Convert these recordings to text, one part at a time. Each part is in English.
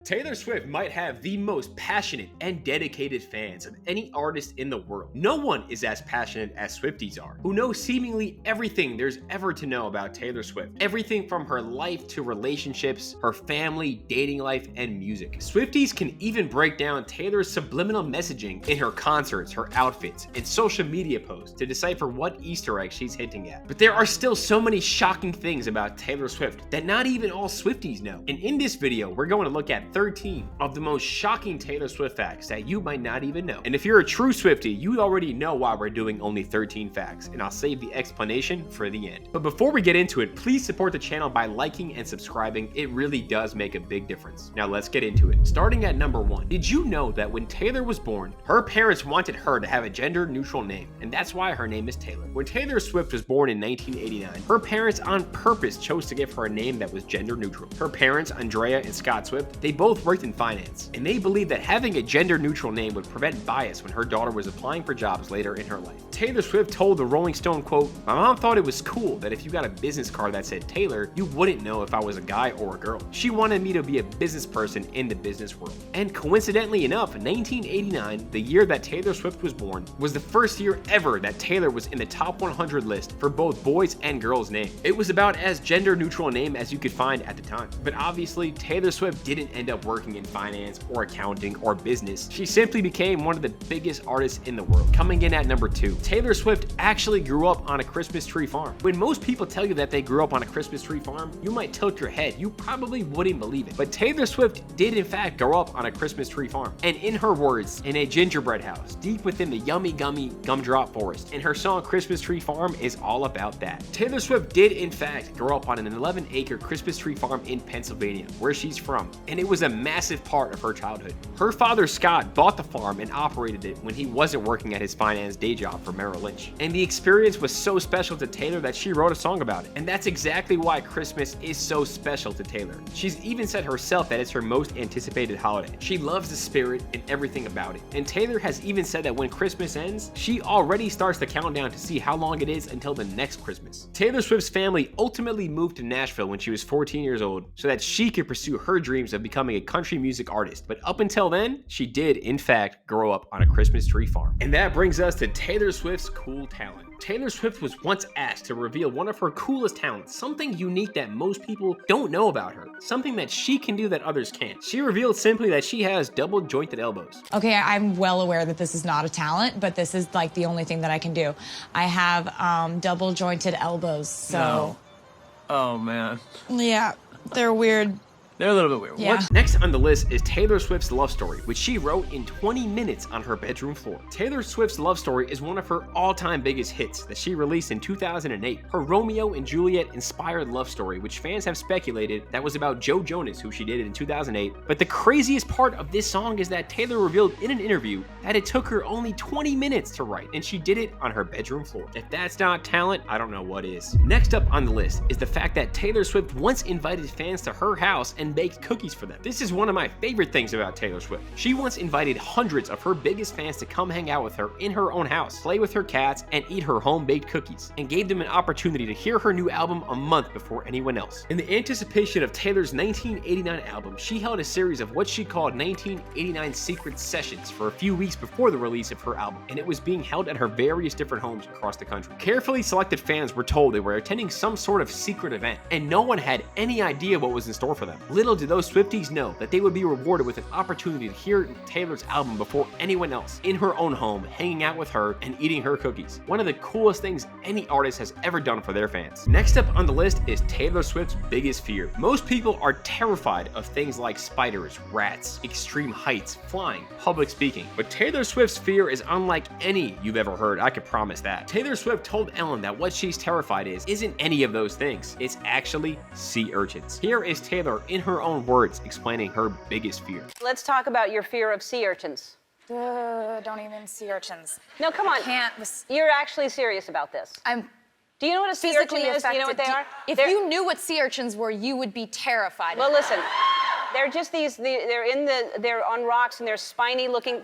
Taylor Swift might have the most passionate and dedicated fans of any artist in the world. No one is as passionate as Swifties are, who know seemingly everything there's ever to know about Taylor Swift. Everything from her life to relationships, her family, dating life, and music. Swifties can even break down Taylor's subliminal messaging in her concerts, her outfits, and social media posts to decipher what Easter egg she's hinting at. But there are still so many shocking things about Taylor Swift that not even all Swifties know. And in this video, we're going to look at 13 of the most shocking Taylor Swift facts that you might not even know. And if you're a true Swiftie, you already know why we're doing only 13 facts, and I'll save the explanation for the end. But before we get into it, please support the channel by liking and subscribing. It really does make a big difference. Now let's get into it. Starting at number 1. Did you know that when Taylor was born, her parents wanted her to have a gender-neutral name, and that's why her name is Taylor. When Taylor Swift was born in 1989, her parents on purpose chose to give her a name that was gender-neutral. Her parents, Andrea and Scott Swift, they both worked in finance, and they believed that having a gender-neutral name would prevent bias when her daughter was applying for jobs later in her life. Taylor Swift told the Rolling Stone, quote, "My mom thought it was cool that if you got a business card that said Taylor, you wouldn't know if I was a guy or a girl. She wanted me to be a business person in the business world." And coincidentally enough, 1989, the year that Taylor Swift was born, was the first year ever that Taylor was in the top 100 list for both boys and girls' names. It was about as gender-neutral a name as you could find at the time. But obviously, Taylor Swift didn't end up working in finance or accounting or business. She simply became one of the biggest artists in the world. Coming in at number 2, Taylor Swift actually grew up on a Christmas tree farm. When most people tell you that they grew up on a Christmas tree farm, you might tilt your head. You probably wouldn't believe it. But Taylor Swift did in fact grow up on a Christmas tree farm. And in her words, in a gingerbread house, deep within the yummy gummy gumdrop forest. And her song Christmas Tree Farm is all about that. Taylor Swift did in fact grow up on an 11-acre Christmas tree farm in Pennsylvania, where she's from. And it was a massive part of her childhood. Her father, Scott, bought the farm and operated it when he wasn't working at his finance day job for Merrill Lynch. And the experience was so special to Taylor that she wrote a song about it. And that's exactly why Christmas is so special to Taylor. She's even said herself that it's her most anticipated holiday. She loves the spirit and everything about it. And Taylor has even said that when Christmas ends, she already starts the countdown to see how long it is until the next Christmas. Taylor Swift's family ultimately moved to Nashville when she was 14 years old so that she could pursue her dreams of becoming a country music artist. But up until then, she did in fact grow up on a Christmas tree farm. And that brings us to Taylor Swift's cool talent. Taylor Swift was once asked to reveal one of her coolest talents, something unique that most people don't know about her, something that she can do that others can't. She revealed simply that she has double jointed elbows. Okay, I'm well aware that this is not a talent, but this is like the only thing that I can do. I have double jointed elbows, so. No. Oh man. Yeah, they're weird. They're a little bit weird. Yeah. What? Next on the list is Taylor Swift's love story, which she wrote in 20 minutes on her bedroom floor. Taylor Swift's love story is one of her all-time biggest hits that she released in 2008. Her Romeo and Juliet inspired love story, which fans have speculated that was about Joe Jonas, who she did in 2008. But the craziest part of this song is that Taylor revealed in an interview that it took her only 20 minutes to write, and she did it on her bedroom floor. If that's not talent, I don't know what is. Next up on the list is the fact that Taylor Swift once invited fans to her house and baked cookies for them. This is one of my favorite things about Taylor Swift. She once invited hundreds of her biggest fans to come hang out with her in her own house, play with her cats, and eat her home-baked cookies, and gave them an opportunity to hear her new album a month before anyone else. In the anticipation of Taylor's 1989 album, she held a series of what she called 1989 secret sessions for a few weeks before the release of her album, and it was being held at her various different homes across the country. Carefully selected fans were told they were attending some sort of secret event, and no one had any idea what was in store for them. Little did those Swifties know that they would be rewarded with an opportunity to hear Taylor's album before anyone else, in her own home, hanging out with her and eating her cookies. One of the coolest things any artist has ever done for their fans. Next up on the list is Taylor Swift's biggest fear. Most people are terrified of things like spiders, rats, extreme heights, flying, public speaking. But Taylor Swift's fear is unlike any you've ever heard, I can promise that. Taylor Swift told Ellen that what she's terrified isn't any of those things. It's actually sea urchins. Here is Taylor in her own words explaining her biggest fear. Let's talk about your fear of sea urchins. Don't even see urchins. No, come on. I can't. You're actually serious about this. I'm Do you know what a sea urchin physically is? Do affected. you know what they are? If you knew what sea urchins were, you would be terrified. Well, listen. They're just they're on rocks and they're spiny looking.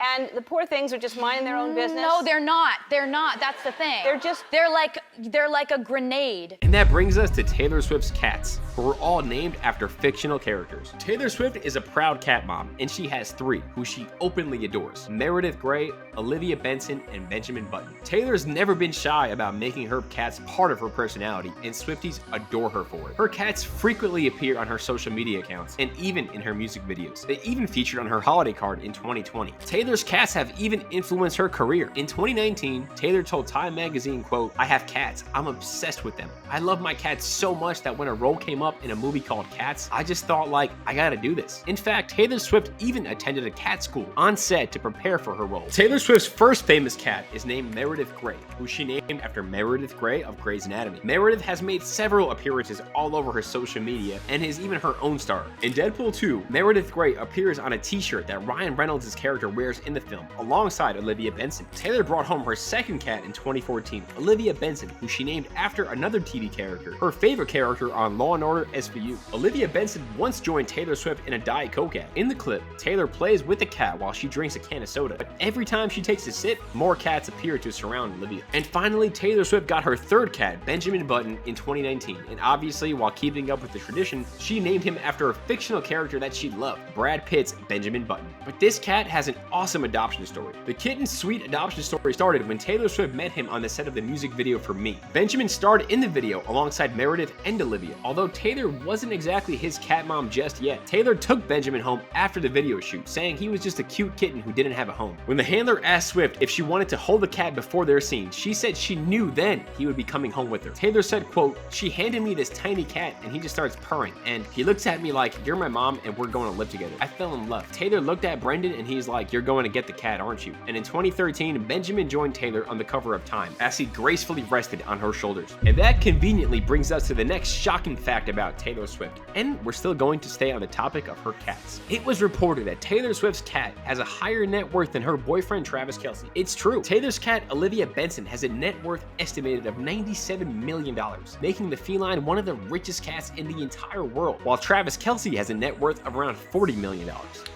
And the poor things are just minding their own business. No, they're not. They're not. That's the thing. They're like a grenade. And that brings us to Taylor Swift's cats, who are all named after fictional characters. Taylor Swift is a proud cat mom, and she has 3 who she openly adores: Meredith Grey, Olivia Benson, and Benjamin Button. Taylor's never been shy about making her cats part of her personality, and Swifties adore her for it. Her cats frequently appear on her social media accounts, and even in her music videos. They even featured on her holiday card in 2020. Taylor's cats have even influenced her career. In 2019, Taylor told Time magazine, quote, "I have cats. I'm obsessed with them. I love my cats so much that when a role came up in a movie called Cats, I just thought, like, I gotta do this." In fact, Taylor Swift even attended a cat school on set to prepare for her role. Taylor Swift's first famous cat is named Meredith Grey, who she named after Meredith Grey of Grey's Anatomy. Meredith has made several appearances all over her social media and is even her own star. In Deadpool 2, Meredith Grey appears on a t-shirt that Ryan Reynolds' character wears in the film, alongside Olivia Benson. Taylor brought home her second cat in 2014, Olivia Benson, who she named after another TV character, her favorite character on Law & Order SVU. Olivia Benson once joined Taylor Swift in a Diet Coke ad. In the clip, Taylor plays with the cat while she drinks a can of soda, but every time she takes a sip, more cats appear to surround Olivia. And finally, Taylor Swift got her third cat, Benjamin Button, in 2019, and obviously, while keeping up with the tradition, she named him after a fictional character that she loved, Brad Pitt's Benjamin Button. But this cat has an awesome adoption story. The kitten's sweet adoption story started when Taylor Swift met him on the set of the music video for Me. Benjamin starred in the video alongside Meredith and Olivia. Although Taylor wasn't exactly his cat mom just yet, Taylor took Benjamin home after the video shoot, saying he was just a cute kitten who didn't have a home. When the handler asked Swift if she wanted to hold the cat before their scene, she said she knew then he would be coming home with her. Taylor said, quote, "She handed me this tiny cat and he just starts purring, and he looks at me like, 'You're my mom and we're going to live together.' I fell in love." Taylor looked at Brendan and he's like, "You're going to get the cat, aren't you?" And in 2013, Benjamin joined Taylor on the cover of Time as he gracefully rested on her shoulders. And that conveniently brings us to the next shocking fact about Taylor Swift. And we're still going to stay on the topic of her cats. It was reported that Taylor Swift's cat has a higher net worth than her boyfriend Travis Kelce. It's true. Taylor's cat, Olivia Benson, has a net worth estimated of $97 million, making the feline one of the richest cats in the entire world, while Travis Kelce has a net worth of around $40 million.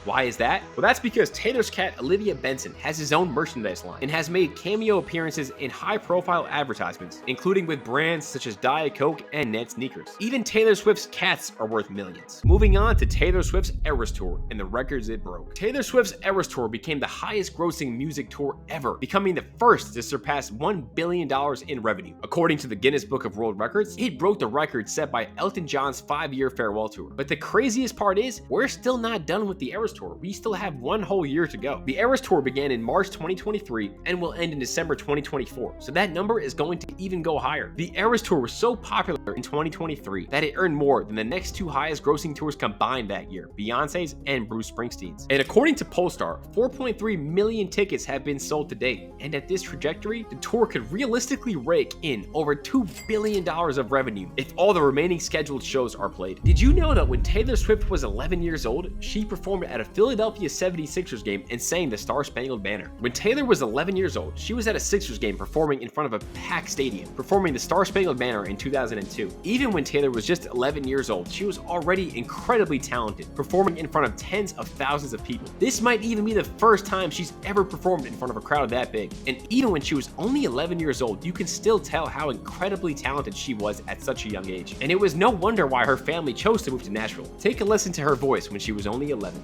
Why is that? Well, that's because Taylor's cat, Olivia Benson, has his own merchandise line and has made cameo appearances in high-profile advertisements, including with brands such as Diet Coke and Ned Sneakers. Even Taylor Swift's cats are worth millions. Moving on to Taylor Swift's Eros Tour and the records it broke. Taylor Swift's Eros Tour became the highest-grossing music tour ever, becoming the first to surpass $1 billion in revenue. According to the Guinness Book of World Records, it broke the record set by Elton John's 5-year farewell tour. But the craziest part is, we're still not done with the Eras Tour. We still have 1 whole year to go. The Eras Tour began in March 2023 and will end in December 2024, so that number is going to even go higher. The Eras Tour was so popular in 2023 that it earned more than the next 2 highest grossing tours combined that year, Beyonce's and Bruce Springsteen's. And according to Polestar, 4.3 million tickets have been sold to date, and at this trajectory, the tour could realistically rake in over $2 billion of revenue if all the remaining scheduled shows are played. Did you know that when Taylor Swift was 11 years old, she performed at a Philadelphia 76ers game and sang the Star-Spangled Banner? When Taylor was 11 years old, she was at a Sixers game performing in front of a packed stadium, performing the Star-Spangled Banner in 2002. Even when Taylor was just 11 years old, she was already incredibly talented, performing in front of tens of thousands of people. This might even be the first time she's ever performed in front of a crowd that big. And even when she was only 11 years old, you can still tell how incredibly talented she was at such a young age. And it was no wonder why her family chose to move to Nashville. Take a listen to her voice when she was only 11.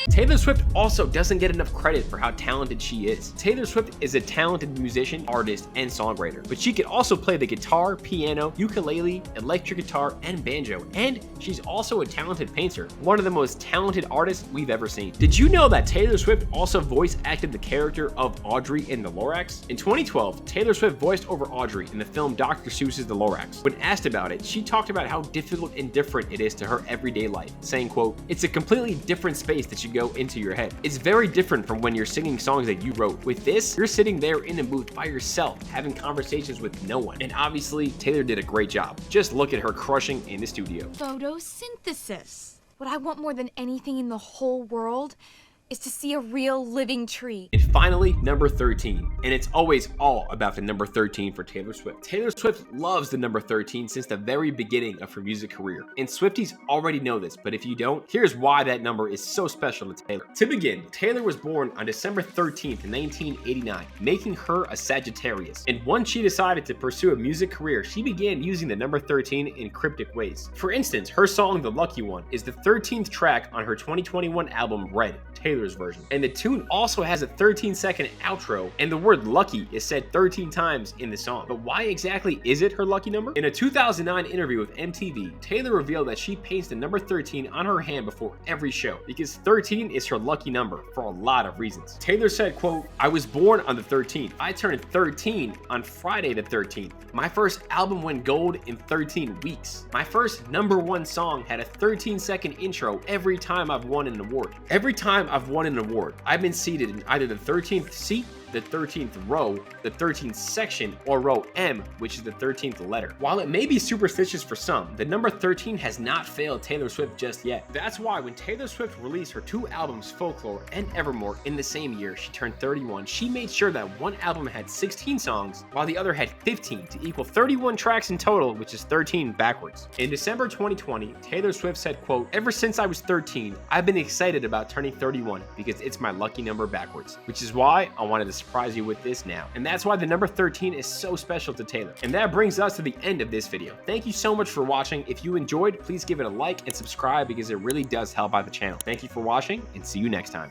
Taylor Swift also doesn't get enough credit for how talented she is. Taylor Swift is a talented musician, artist, and songwriter, but she can also play the guitar, piano, ukulele, electric guitar, and banjo, and she's also a talented painter, one of the most talented artists we've ever seen. Did you know that Taylor Swift also voice acted the character of Audrey in The Lorax? In 2012, Taylor Swift voiced over Audrey in the film Dr. Seuss's The Lorax. When asked about it, she talked about how difficult and different it is to her everyday life, saying, quote, "It's a completely different space that you go into your head. It's very different from when you're singing songs that you wrote. With this, you're sitting there in a booth by yourself, having conversations with no one." And obviously, Taylor did a great job. Just look at her crushing in the studio. Photosynthesis. What I want more than anything in the whole world is to see a real living tree. In finally, number 13. And it's always all about the number 13 for Taylor Swift. Taylor Swift loves the number 13 since the very beginning of her music career. And Swifties already know this, but if you don't, here's why that number is so special to Taylor. To begin, Taylor was born on December 13th, 1989, making her a Sagittarius. And once she decided to pursue a music career, she began using the number 13 in cryptic ways. For instance, her song The Lucky One is the 13th track on her 2021 album Red, Taylor's version. And the tune also has a 13-second outro, and the word lucky is said 13 times in the song. But why exactly is it her lucky number? In a 2009 interview with MTV, Taylor revealed that she paints the number 13 on her hand before every show because 13 is her lucky number for a lot of reasons. Taylor said, quote, "I was born on the 13th. I turned 13 on Friday the 13th. My first album went gold in 13 weeks. My first #1 song had a 13-second intro every time I've won an award. Every time I've won an award, I've been seated in either the 13th seat, the 13th row, the 13th section, or row M, which is the 13th letter. While it may be superstitious for some, the number 13 has not failed Taylor Swift just yet. That's why when Taylor Swift released her 2 albums, Folklore and Evermore, in the same year she turned 31, she made sure that one album had 16 songs, while the other had 15 to equal 31 tracks in total, which is 13 backwards. In December 2020, Taylor Swift said, quote, "Ever since I was 13, I've been excited about turning 31 because it's my lucky number backwards, which is why I wanted to surprise you with this now." And that's why the number 13 is so special to Taylor. And that brings us to the end of this video. Thank you so much for watching. If you enjoyed, please give it a like and subscribe because it really does help out the channel. Thank you for watching and see you next time.